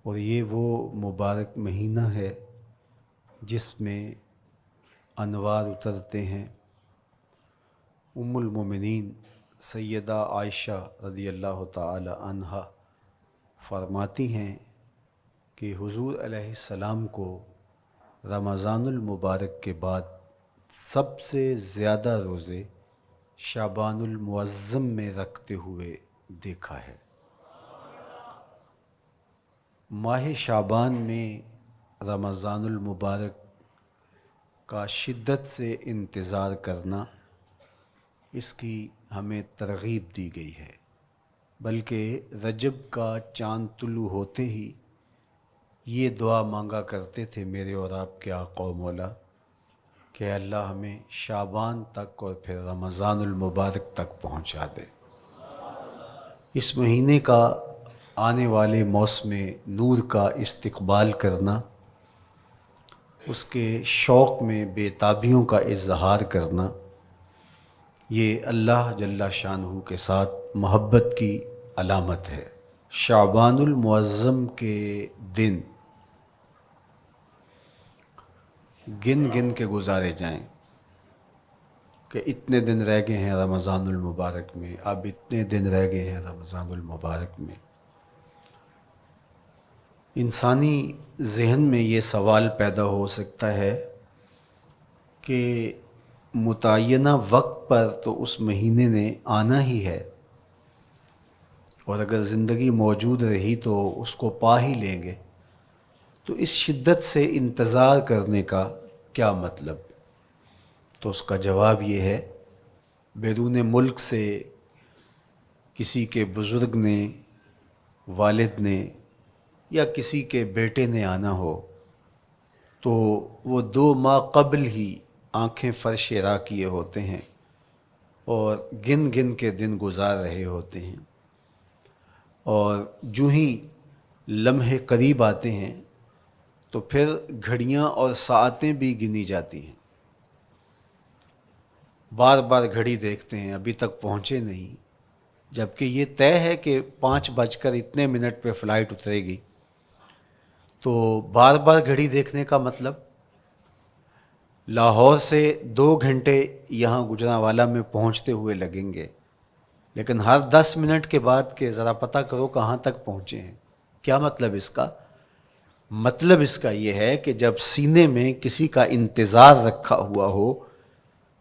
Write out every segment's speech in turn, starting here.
اور یہ وہ مبارک مہینہ ہے جس میں انوار اترتے ہیں۔ ام المومنین سیدہ عائشہ رضی اللہ تعالی عنہا فرماتی ہیں کہ حضور علیہ السلام کو رمضان المبارک کے بعد سب سے زیادہ روزے شعبان المعظم میں رکھتے ہوئے دیکھا ہے۔ ماہ شعبان میں رمضان المبارک کا شدت سے انتظار کرنا، اس کی ہمیں ترغیب دی گئی ہے، بلکہ رجب کا چاند طلوع ہوتے ہی یہ دعا مانگا کرتے تھے میرے اور آپ کے آقا و مولا کہ اللہ ہمیں شعبان تک اور پھر رمضان المبارک تک پہنچا دے۔ اس مہینے کا آنے والے موسم نور کا استقبال کرنا، اس کے شوق میں بے تابیوں کا اظہار کرنا، یہ اللہ جل شانہ کے ساتھ محبت کی علامت ہے۔ شعبان المعظم کے دن گن گن کے گزارے جائیں کہ اتنے دن رہ گئے ہیں رمضان المبارک میں، اب اتنے دن رہ گئے ہیں رمضان المبارک میں۔ انسانی ذہن میں یہ سوال پیدا ہو سکتا ہے کہ متعینہ وقت پر تو اس مہینے نے آنا ہی ہے، اور اگر زندگی موجود رہی تو اس کو پا ہی لیں گے، تو اس شدت سے انتظار کرنے کا کیا مطلب؟ تو اس کا جواب یہ ہے، بیرون ملک سے کسی کے بزرگ نے، والد نے یا کسی کے بیٹے نے آنا ہو تو وہ 2 ماہ قبل ہی آنکھیں فرش راہ کیے ہوتے ہیں اور گن گن کے دن گزار رہے ہوتے ہیں، اور جو ہی لمحے قریب آتے ہیں تو پھر گھڑیاں اور ساعتیں بھی گنی جاتی ہیں۔ بار بار گھڑی دیکھتے ہیں، ابھی تک پہنچے نہیں، جبکہ یہ طے ہے کہ 5:02 پہ فلائٹ اترے گی۔ تو بار بار گھڑی دیکھنے کا مطلب لاہور سے 2 گھنٹے یہاں گجرانوالہ میں پہنچتے ہوئے لگیں گے، لیکن ہر 10 منٹ کے بعد کہ ذرا پتہ کرو کہاں تک پہنچے ہیں۔ کیا مطلب اس کا؟ مطلب اس کا یہ ہے کہ جب سینے میں کسی کا انتظار رکھا ہوا ہو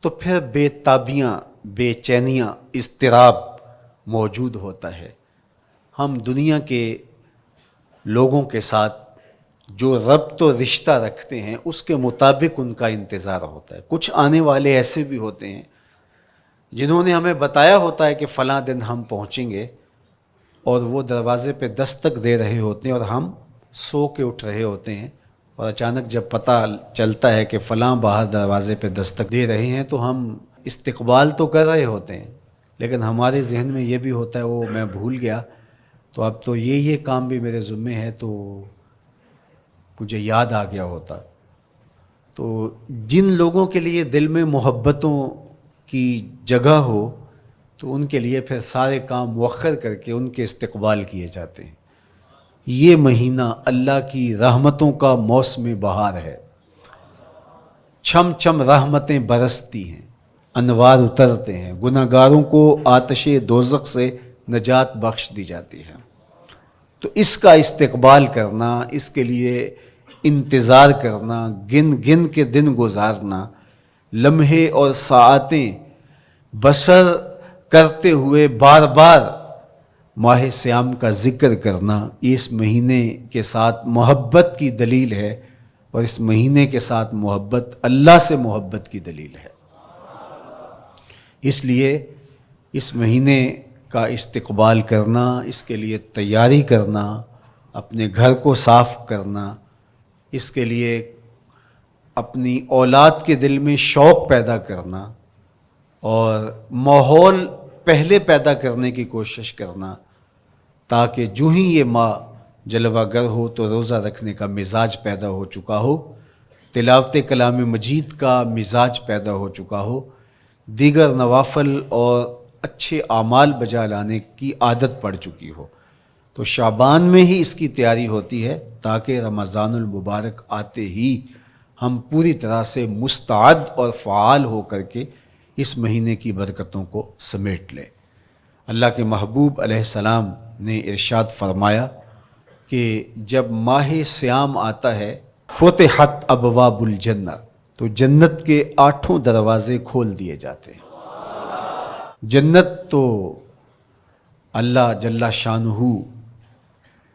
تو پھر بے تابیاں، بے چینیاں، اضطراب موجود ہوتا ہے۔ ہم دنیا کے لوگوں کے ساتھ جو ربط و رشتہ رکھتے ہیں اس کے مطابق ان کا انتظار ہوتا ہے۔ کچھ آنے والے ایسے بھی ہوتے ہیں جنہوں نے ہمیں بتایا ہوتا ہے کہ فلاں دن ہم پہنچیں گے، اور وہ دروازے پہ دستک دے رہے ہوتے ہیں اور ہم سو کے اٹھ رہے ہوتے ہیں، اور اچانک جب پتہ چلتا ہے کہ فلاں باہر دروازے پہ دستک دے رہے ہیں تو ہم استقبال تو کر رہے ہوتے ہیں، لیکن ہمارے ذہن میں یہ بھی ہوتا ہے وہ میں بھول گیا، تو اب تو یہ کام بھی میرے ذمے ہے، تو مجھے یاد آ گیا ہوتا۔ تو جن لوگوں کے لیے دل میں محبتوں کی جگہ ہو تو ان کے لیے پھر سارے کام مؤخر کر کے ان کے استقبال کیے جاتے ہیں۔ یہ مہینہ اللہ کی رحمتوں کا موسم بہار ہے، چھم چھم رحمتیں برستی ہیں، انوار اترتے ہیں، گناہگاروں کو آتش دوزخ سے نجات بخش دی جاتی ہے۔ تو اس کا استقبال کرنا، اس کے لیے انتظار کرنا، گن گن کے دن گزارنا، لمحے اور ساعتیں بسر کرتے ہوئے بار بار ماہ صیام کا ذکر کرنا، اس مہینے کے ساتھ محبت کی دلیل ہے، اور اس مہینے کے ساتھ محبت اللہ سے محبت کی دلیل ہے۔ اس لیے اس مہینے کا استقبال کرنا، اس کے لیے تیاری کرنا، اپنے گھر کو صاف کرنا، اس کے لیے اپنی اولاد کے دل میں شوق پیدا کرنا اور ماحول پہلے پیدا کرنے کی کوشش کرنا، تاکہ جو ہی یہ ماہ جلوہ گر ہو تو روزہ رکھنے کا مزاج پیدا ہو چکا ہو، تلاوت کلام مجید کا مزاج پیدا ہو چکا ہو، دیگر نوافل اور اچھے اعمال بجا لانے کی عادت پڑ چکی ہو۔ تو شعبان میں ہی اس کی تیاری ہوتی ہے تاکہ رمضان المبارک آتے ہی ہم پوری طرح سے مستعد اور فعال ہو کر کے اس مہینے کی برکتوں کو سمیٹ لیں۔ اللہ کے محبوب علیہ السلام نے ارشاد فرمایا کہ جب ماہ صیام آتا ہے فتحت ابواب الجنہ، تو جنت کے 8 دروازے کھول دیے جاتے ہیں۔ جنت تو اللہ جل شانہ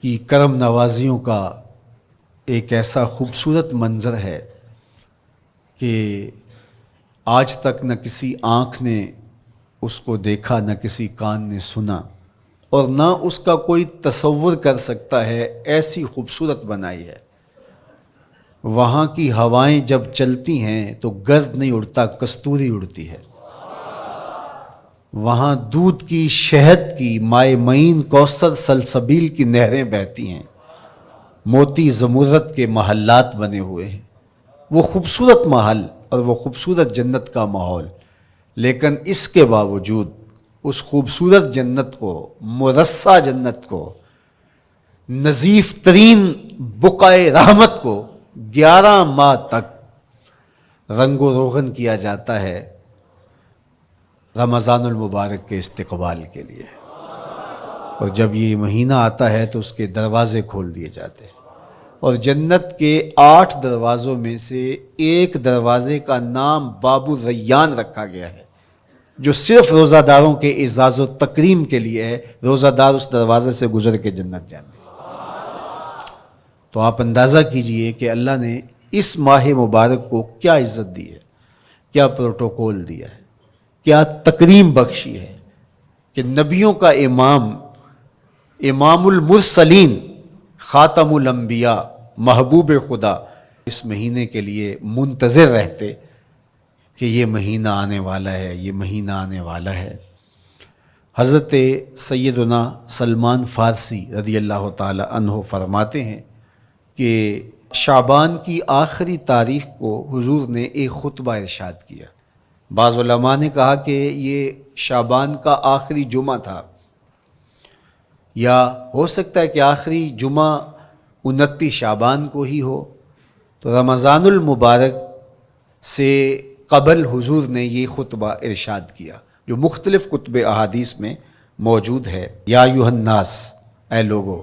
کی کرم نوازیوں کا ایک ایسا خوبصورت منظر ہے کہ آج تک نہ کسی آنکھ نے اس کو دیکھا، نہ کسی کان نے سنا، اور نہ اس کا کوئی تصور کر سکتا ہے، ایسی خوبصورت بنائی ہے۔ وہاں کی ہوائیں جب چلتی ہیں تو گرد نہیں اڑتا، کستوری اڑتی ہے۔ وہاں دودھ کی، شہد کی، مائے معین، کوثر، سلسبیل کی نہریں بہتی ہیں۔ موتی زمرد کے محلات بنے ہوئے ہیں۔ وہ خوبصورت محل اور وہ خوبصورت جنت کا ماحول، لیکن اس کے باوجود اس خوبصورت جنت کو، مرصع جنت کو، نظیف ترین بقعۂ رحمت کو 11 ماہ تک رنگ و روغن کیا جاتا ہے رمضان المبارک کے استقبال کے لیے، اور جب یہ مہینہ آتا ہے تو اس کے دروازے کھول دیے جاتے ہیں، اور جنت کے 8 دروازوں میں سے ایک دروازے کا نام باب الریان رکھا گیا ہے، جو صرف روزہ داروں کے اعزاز و تکریم کے لیے ہے۔ روزہ دار اس دروازے سے گزر کے جنت جانے۔ تو آپ اندازہ کیجئے کہ اللہ نے اس ماہ مبارک کو کیا عزت دی ہے، کیا پروٹوکول دیا ہے، کیا تکریم بخشی ہے کہ نبیوں کا امام، امام المرسلین، خاتم الانبیاء، محبوب خدا اس مہینے کے لیے منتظر رہتے کہ یہ مہینہ آنے والا ہے، یہ مہینہ آنے والا ہے۔ حضرت سیدنا سلمان فارسی رضی اللہ تعالی عنہ فرماتے ہیں کہ شعبان کی آخری تاریخ کو حضور نے ایک خطبہ ارشاد کیا۔ بعض علماء نے کہا کہ یہ شعبان کا آخری جمعہ تھا، یا ہو سکتا ہے کہ آخری جمعہ 29 شعبان کو ہی ہو۔ تو رمضان المبارک سے قبل حضور نے یہ خطبہ ارشاد کیا، جو مختلف کتب احادیث میں موجود ہے۔ یا ایھا الناس، اے لوگو،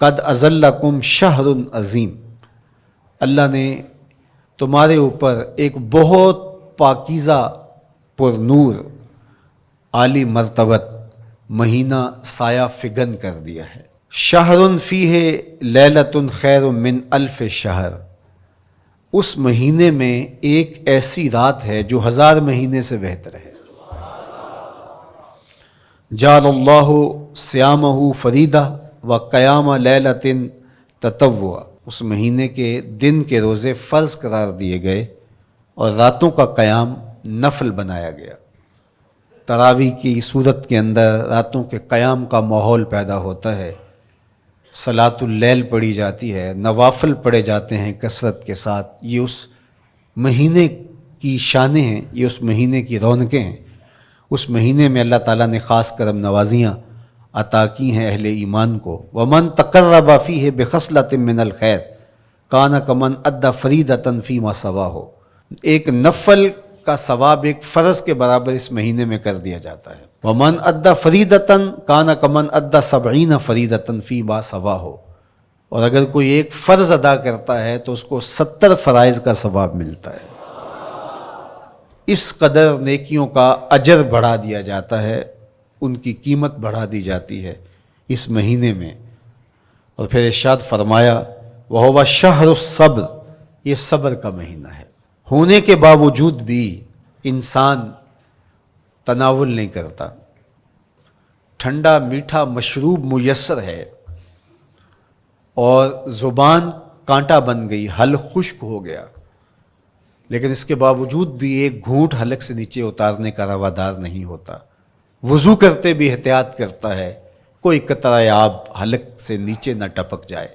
قد اظلکم شہر عظیم، اللہ نے تمہارے اوپر ایک بہت پاکیزہ، پر نور، عالی مرتبت مہینہ سایہ فگن کر دیا ہے۔ شہر فیہ لیلۃ خیر من الف شہر، اس مہینے میں ایک ایسی رات ہے جو 1000 مہینے سے بہتر ہے۔ جعل اللہ صیامہ فریدہ و قیام لیلۃ تطوع، اس مہینے کے دن کے روزے فرض قرار دیے گئے اور راتوں کا قیام نفل بنایا گیا۔ تراویح کی صورت کے اندر راتوں کے قیام کا ماحول پیدا ہوتا ہے، صلاۃ اللیل پڑھی جاتی ہے، نوافل پڑھے جاتے ہیں کثرت کے ساتھ۔ یہ اس مہینے کی شانیں ہیں، یہ اس مہینے کی رونقیں ہیں۔ اس مہینے میں اللہ تعالیٰ نے خاص کرم نوازیاں عطا کی ہیں اہل ایمان کو۔ وَمَن تَقَرَّبَ فِيهِ بِخَصْلَةٍ مِّنَ الْخَيْرِ كَانَ كَمَنْ أَدَّى فَرِيضَةً فِيمَا سَوَاهُ، ایک نفل کا ثواب ایک فرض کے برابر اس مہینے میں کر دیا جاتا ہے۔ وَمَنْ أَدَّى فَرِيضَةً كَانَ كَمَنْ أَدَّى 70 فَرِيضَةً فِيمَا سَوَاهُ، اور اگر کوئی ایک فرض ادا کرتا ہے تو اس کو 70 فرائض کا ثواب ملتا ہے۔ اس قدر نیکیوں کا اجر بڑھا دیا جاتا ہے، ان کی قیمت بڑھا دی جاتی ہے اس مہینے میں۔ اور پھر ارشاد فرمایا وَهُوَ شَهْرُ الصَّبْرِ، یہ صبر کا مہینہ ہے۔ ہونے کے باوجود بھی انسان تناول نہیں کرتا، ٹھنڈا میٹھا مشروب میسر ہے اور زبان کانٹا بن گئی، حلق خشک ہو گیا، لیکن اس کے باوجود بھی ایک گھونٹ حلق سے نیچے اتارنے کا روادار نہیں ہوتا۔ وضو کرتے بھی احتیاط کرتا ہے، کوئی قطرہ آب حلق سے نیچے نہ ٹپک جائے۔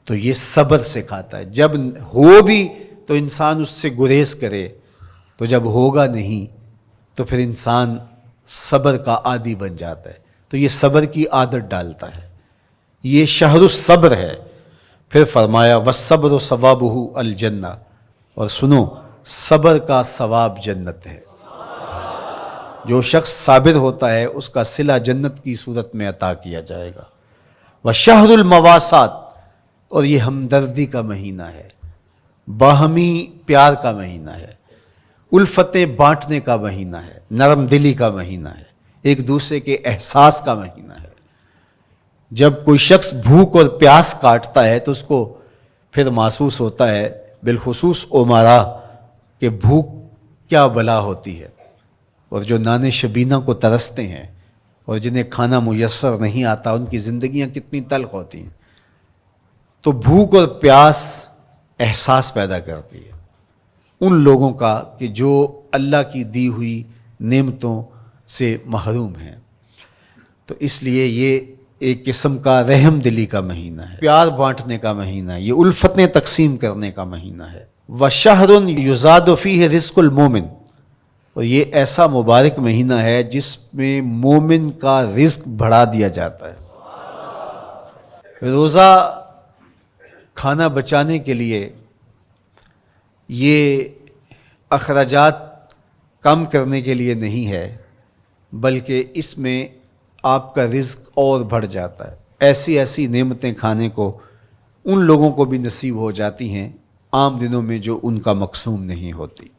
تو یہ صبر سکھاتا ہے، جب ہو بھی تو انسان اس سے گریز کرے، تو جب ہوگا نہیں تو پھر انسان صبر کا عادی بن جاتا ہے۔ تو یہ صبر کی عادت ڈالتا ہے۔ یہ شہر الصبر ہے۔ پھر فرمایا والصبر ثوابہ الجنہ، اور سنو صبر کا ثواب جنت ہے۔ جو شخص صابر ہوتا ہے اس کا صلہ جنت کی صورت میں عطا کیا جائے گا۔ وشہر المواسات، اور یہ ہمدردی کا مہینہ ہے، باہمی پیار کا مہینہ ہے، الفتیں بانٹنے کا مہینہ ہے، نرم دلی کا مہینہ ہے، ایک دوسرے کے احساس کا مہینہ ہے۔ جب کوئی شخص بھوک اور پیاس کاٹتا ہے تو اس کو پھر محسوس ہوتا ہے، بالخصوص امراء، کہ بھوک کیا بلا ہوتی ہے، اور جو نان شبینہ کو ترستے ہیں اور جنہیں کھانا میسر نہیں آتا ان کی زندگیاں کتنی تلخ ہوتی ہیں۔ تو بھوک اور پیاس احساس پیدا کرتی ہے ان لوگوں کا کہ جو اللہ کی دی ہوئی نعمتوں سے محروم ہیں۔ تو اس لیے یہ ایک قسم کا رحم دلی کا مہینہ ہے، پیار بانٹنے کا مہینہ ہے، یہ الفتیں تقسیم کرنے کا مہینہ ہے۔ وَشَهْرٌ يُزَادُ فِيهِ رِزْقُ الْمُؤْمِنِ، اور یہ ایسا مبارک مہینہ ہے جس میں مومن کا رزق بڑھا دیا جاتا ہے۔ روزہ کھانا بچانے کے لیے یہ اخراجات کم کرنے کے لیے نہیں ہے، بلکہ اس میں آپ کا رزق اور بڑھ جاتا ہے۔ ایسی ایسی نعمتیں کھانے کو ان لوگوں کو بھی نصیب ہو جاتی ہیں عام دنوں میں جو ان کا مقسوم نہیں ہوتی۔